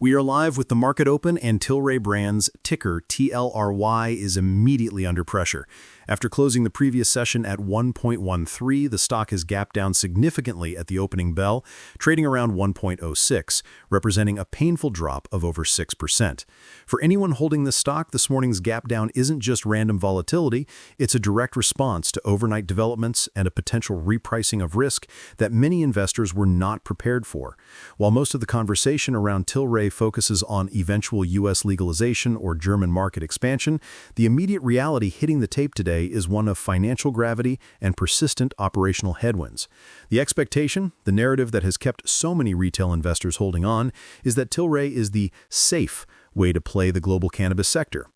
We are live with the market open, and Tilray Brands, ticker TLRY, is immediately under pressure. After closing the previous session at 1.13, the stock has gapped down significantly at the opening bell, trading around 1.06, representing a painful drop of over 6%. For anyone holding this stock, this morning's gap down isn't just random volatility, it's a direct response to overnight developments and a potential repricing of risk that many investors were not prepared for. While most of the conversation around Tilray focuses on eventual U.S. legalization or German market expansion, the immediate reality hitting the tape today is one of financial gravity and persistent operational headwinds. The expectation, the narrative that has kept so many retail investors holding on, is that Tilray is the safe way to play the global cannabis sector.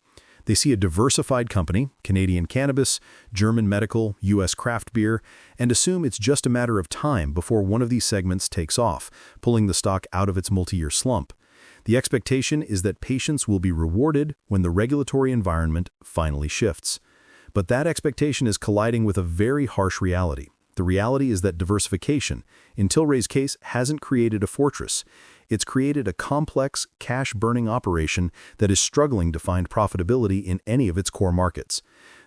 They see a diversified company, Canadian cannabis, German medical, U.S. craft beer, and assume it's just a matter of time before one of these segments takes off, pulling the stock out of its multi-year slump. The expectation is that patience will be rewarded when the regulatory environment finally shifts. But that expectation is colliding with a very harsh reality. The reality is that diversification, in Tilray's case, hasn't created a fortress. It's created a complex, cash-burning operation that is struggling to find profitability in any of its core markets.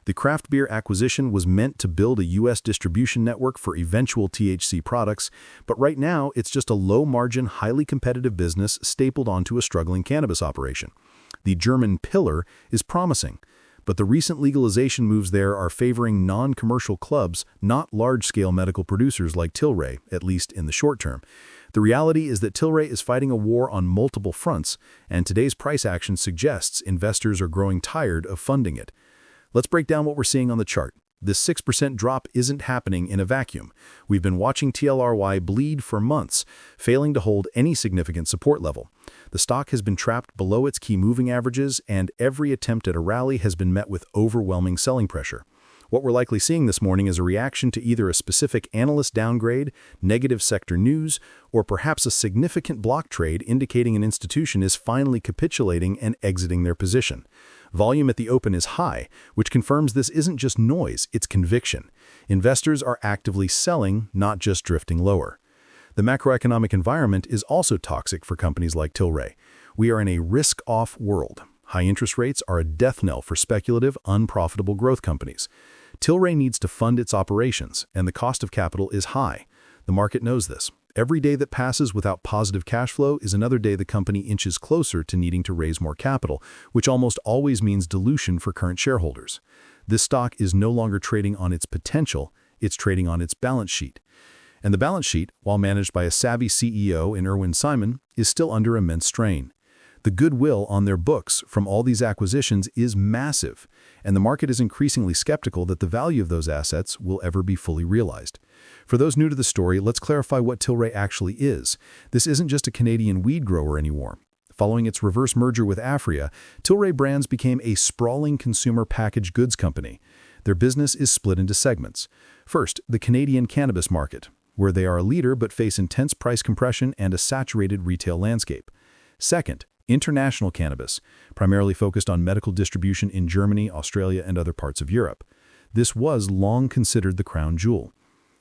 The craft beer acquisition was meant to build a U.S. distribution network for eventual THC products, but right now it's just a low-margin, highly competitive business stapled onto a struggling cannabis operation. The German pillar is promising, but the recent legalization moves there are favoring non-commercial clubs, not large-scale medical producers like Tilray, at least in the short term. The reality is that Tilray is fighting a war on multiple fronts, and today's price action suggests investors are growing tired of funding it. Let's break down what we're seeing on the chart. This 6% drop isn't happening in a vacuum. We've been watching TLRY bleed for months, failing to hold any significant support level. The stock has been trapped below its key moving averages, and every attempt at a rally has been met with overwhelming selling pressure. What we're likely seeing this morning is a reaction to either a specific analyst downgrade, negative sector news, or perhaps a significant block trade indicating an institution is finally capitulating and exiting their position. Volume at the open is high, which confirms this isn't just noise, it's conviction. Investors are actively selling, not just drifting lower. The macroeconomic environment is also toxic for companies like Tilray. We are in a risk-off world. High interest rates are a death knell for speculative, unprofitable growth companies. Tilray needs to fund its operations, and the cost of capital is high. The market knows this. Every day that passes without positive cash flow is another day the company inches closer to needing to raise more capital, which almost always means dilution for current shareholders. This stock is no longer trading on its potential, it's trading on its balance sheet. And the balance sheet, while managed by a savvy CEO in Irwin Simon, is still under immense strain. The goodwill on their books from all these acquisitions is massive, and the market is increasingly skeptical that the value of those assets will ever be fully realized. For those new to the story, let's clarify what Tilray actually is. This isn't just a Canadian weed grower anymore. Following its reverse merger with Afria, Tilray Brands became a sprawling consumer packaged goods company. Their business is split into segments. First, the Canadian cannabis market, where they are a leader but face intense price compression and a saturated retail landscape. Second, international cannabis, primarily focused on medical distribution in Germany, Australia, and other parts of Europe. This was long considered the crown jewel.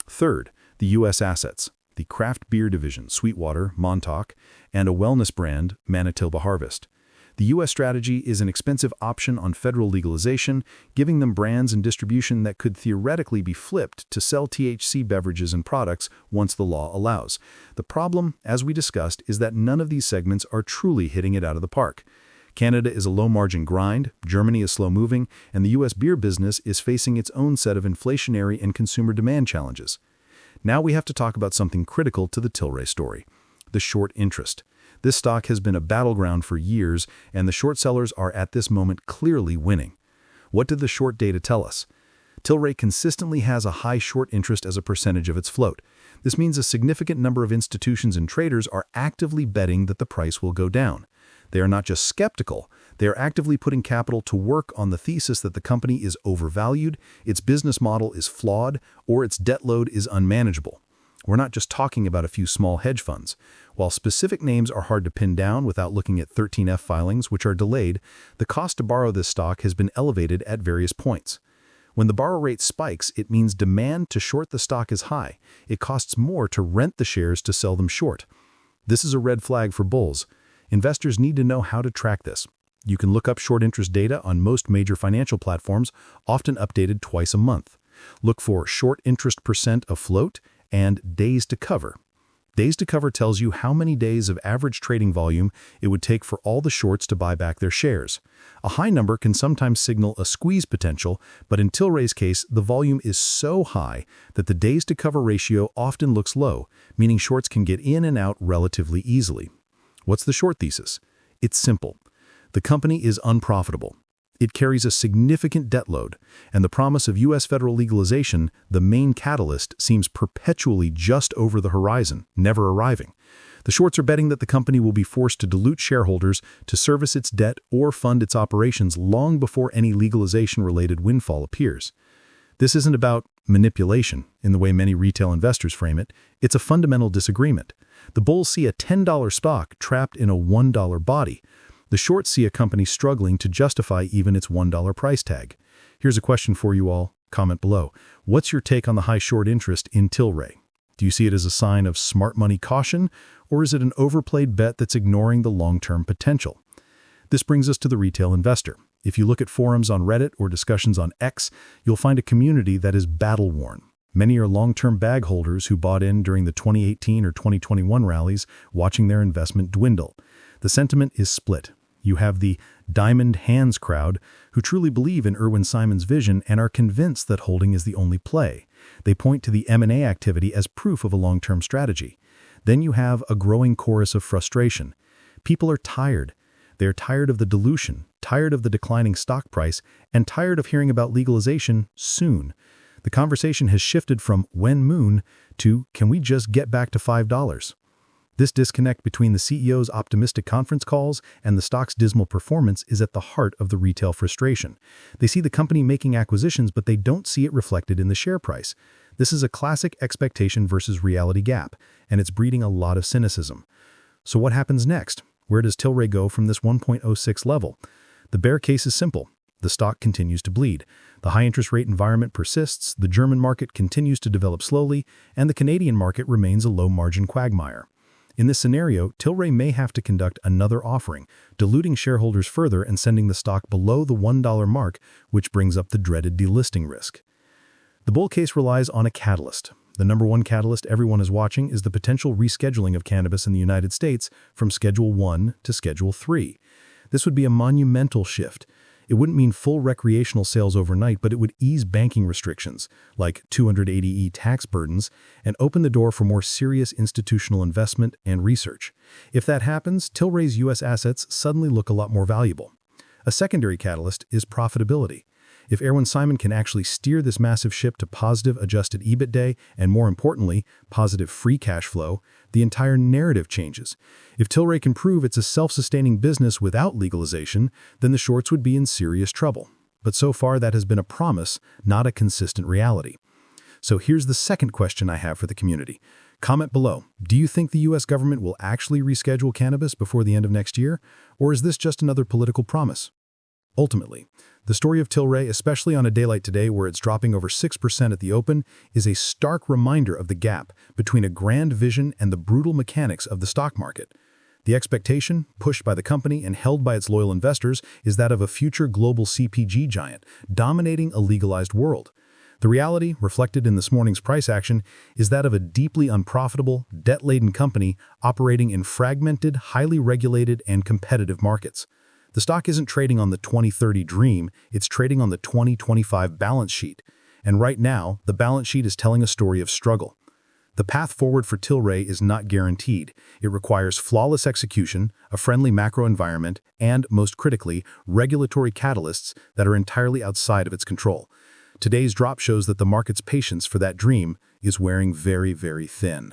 Third, the U.S. assets, the craft beer division, Sweetwater, Montauk, and a wellness brand, Manitoba Harvest. The U.S. strategy is an expensive option on federal legalization, giving them brands and distribution that could theoretically be flipped to sell THC beverages and products once the law allows. The problem, as we discussed, is that none of these segments are truly hitting it out of the park. Canada is a low-margin grind, Germany is slow-moving, and the U.S. beer business is facing its own set of inflationary and consumer demand challenges. Now we have to talk about something critical to the Tilray story: the short interest. This stock has been a battleground for years, and the short sellers are at this moment clearly winning. What did the short data tell us? Tilray consistently has a high short interest as a percentage of its float. This means a significant number of institutions and traders are actively betting that the price will go down. They are not just skeptical, they are actively putting capital to work on the thesis that the company is overvalued, its business model is flawed, or its debt load is unmanageable. We're not just talking about a few small hedge funds. While specific names are hard to pin down without looking at 13F filings, which are delayed, the cost to borrow this stock has been elevated at various points. When the borrow rate spikes, it means demand to short the stock is high. It costs more to rent the shares to sell them short. This is a red flag for bulls. Investors need to know how to track this. You can look up short interest data on most major financial platforms, often updated twice a month. Look for short interest percent afloat and days to cover. Days to cover tells you how many days of average trading volume it would take for all the shorts to buy back their shares. A high number can sometimes signal a squeeze potential, but in Tilray's case, the volume is so high that the days to cover ratio often looks low, meaning shorts can get in and out relatively easily. What's the short thesis? It's simple. The company is unprofitable. It carries a significant debt load, and the promise of U.S. federal legalization, the main catalyst, seems perpetually just over the horizon, never arriving. The shorts are betting that the company will be forced to dilute shareholders to service its debt or fund its operations long before any legalization-related windfall appears. This isn't about manipulation, in the way many retail investors frame it. It's a fundamental disagreement. The bulls see a $10 stock trapped in a $1 body. The shorts see a company struggling to justify even its $1 price tag. Here's a question for you all. Comment below. What's your take on the high short interest in Tilray? Do you see it as a sign of smart money caution, or is it an overplayed bet that's ignoring the long-term potential? This brings us to the retail investor. If you look at forums on Reddit or discussions on X, you'll find a community that is battle-worn. Many are long-term bag holders who bought in during the 2018 or 2021 rallies, watching their investment dwindle. The sentiment is split. You have the diamond hands crowd who truly believe in Irwin Simon's vision and are convinced that holding is the only play. They point to the M&A activity as proof of a long-term strategy. Then you have a growing chorus of frustration. People are tired. They're tired of the dilution, tired of the declining stock price, and tired of hearing about legalization soon. The conversation has shifted from when moon to can we just get back to $5? This disconnect between the CEO's optimistic conference calls and the stock's dismal performance is at the heart of the retail frustration. They see the company making acquisitions, but they don't see it reflected in the share price. This is a classic expectation versus reality gap, and it's breeding a lot of cynicism. So what happens next? Where does Tilray go from this 1.06 level? The bear case is simple. The stock continues to bleed. The high interest rate environment persists, the German market continues to develop slowly, and the Canadian market remains a low-margin quagmire. In this scenario, Tilray may have to conduct another offering, diluting shareholders further and sending the stock below the $1 mark, which brings up the dreaded delisting risk. The bull case relies on a catalyst. The number one catalyst everyone is watching is the potential rescheduling of cannabis in the United States from Schedule 1 to Schedule 3. This would be a monumental shift. It wouldn't mean full recreational sales overnight, but it would ease banking restrictions, like 280E tax burdens, and open the door for more serious institutional investment and research. If that happens, Tilray's U.S. assets suddenly look a lot more valuable. A secondary catalyst is profitability. If Irwin Simon can actually steer this massive ship to positive adjusted EBITDA and, more importantly, positive free cash flow, the entire narrative changes. If Tilray can prove it's a self-sustaining business without legalization, then the shorts would be in serious trouble. But so far that has been a promise, not a consistent reality. So here's the second question I have for the community. Comment below. Do you think the U.S. government will actually reschedule cannabis before the end of next year, or is this just another political promise? Ultimately, the story of Tilray, especially on a day like today where it's dropping over 6% at the open, is a stark reminder of the gap between a grand vision and the brutal mechanics of the stock market. The expectation, pushed by the company and held by its loyal investors, is that of a future global CPG giant, dominating a legalized world. The reality, reflected in this morning's price action, is that of a deeply unprofitable, debt-laden company operating in fragmented, highly regulated, and competitive markets. The stock isn't trading on the 2030 dream, it's trading on the 2025 balance sheet. And right now, the balance sheet is telling a story of struggle. The path forward for Tilray is not guaranteed. It requires flawless execution, a friendly macro environment, and, most critically, regulatory catalysts that are entirely outside of its control. Today's drop shows that the market's patience for that dream is wearing very, very thin.